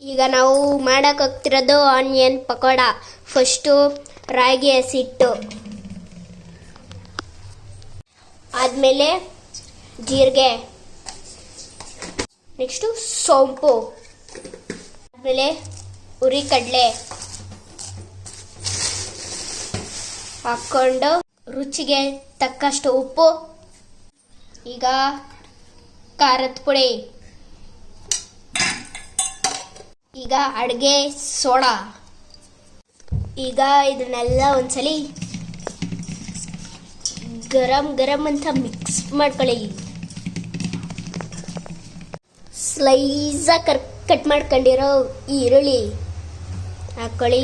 ಈಗ ನಾವು ಮಾಡೋಕ್ಕಾಗ್ತಿರೋದು onion pakoda. First ರಾಗಿ ಹಸಿಟ್ಟು, ಆದಮೇಲೆ ಜೀರಿಗೆ, ನೆಕ್ಸ್ಟು ಸೋಂಪು, ಆದಮೇಲೆ ಹುರಿಕಡಲೆ ಹಾಕ್ಕೊಂಡು ರುಚಿಗೆ ತಕ್ಕಷ್ಟು ಉಪ್ಪು, ಈಗ ಖಾರದ ಪುಡಿ, ಈಗ ಅಡುಗೆ ಸೋಡಾ. ಈಗ ಇದನ್ನೆಲ್ಲ ಒಂದ್ಸಲಿ ಗರಂ ಅಂತ ಮಿಕ್ಸ್ ಮಾಡ್ಕೊಳ್ಳಿ. ಸ್ಲೈಸಾಗಿ ಕಟ್ ಮಾಡ್ಕೊಂಡಿರೋ ಈರುಳ್ಳಿ ಹಾಕ್ಕೊಳ್ಳಿ.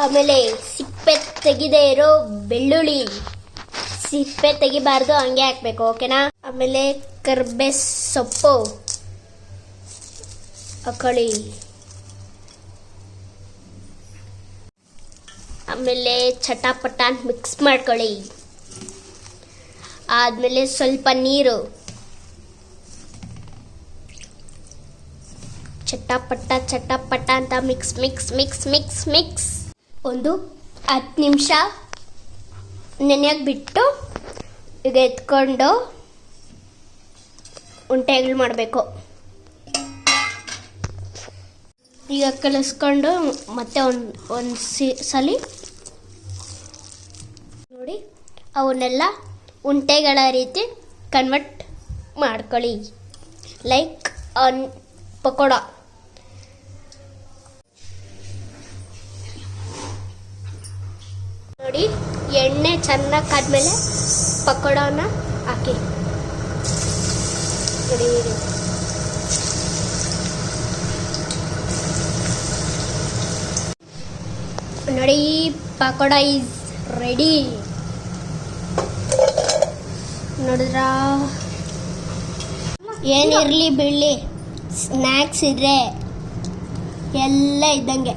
ಆಮೇಲೆ ಸಿಪ್ಪೆ ತೆಗೆದೇ ಇರೋ ಬೆಳ್ಳುಳ್ಳಿ, ಸಿಪ್ಪೆ ತೆಗಿಬಾರ್ದು, ಹಂಗೆ ಹಾಕ್ಬೇಕು, ಓಕೆನಾ. ಆಮೇಲೆ ಕರ್ಬೇ ಸೊಪ್ಪು ಹಾಕೊಳ್ಳಿ. ಆಮೇಲೆ ಚಟಾಪಟ ಅಂತ ಮಿಕ್ಸ್ ಮಾಡ್ಕೊಳ್ಳಿ. ಆದಮೇಲೆ ಸ್ವಲ್ಪ ನೀರು, ಚಟಾಪಟ ಅಂತ mix mix mix mix mix ಒಂದು 10 ನಿಮಿಷ ನೆನೆಯಾಗಿ ಬಿಟ್ಟು ಈಗ ಎತ್ಕೊಂಡು ಉಂಡೆಗಳು ಮಾಡಬೇಕು. ಈಗ ಕಲಿಸ್ಕೊಂಡು ಮತ್ತೆ ಒಂದು ಸಲ ನೋಡಿ ಅವನ್ನೆಲ್ಲ ಉಂಡೆಗಳ ರೀತಿ ಕನ್ವರ್ಟ್ ಮಾಡ್ಕೊಳ್ಳಿ, ಲೈಕ್ ಪಕೋಡ. ನೋಡಿ ಎಣ್ಣೆ ಚೆನ್ನಾಗಿ ಕಾದ್ಮೇಲೆ ಪಕೋಡನ ಹಾಕಿ ನೋಡಿ. ನೋಡಿ ಪಕೋಡ ಈಸ್ ರೆಡಿ. ನೋಡಿದ್ರ ಏನಿರಲಿ ಬಿಡಲಿ, ಸ್ನ್ಯಾಕ್ಸ್ ಇದ್ರೆ ಎಲ್ಲ ಇದ್ದಂಗೆ.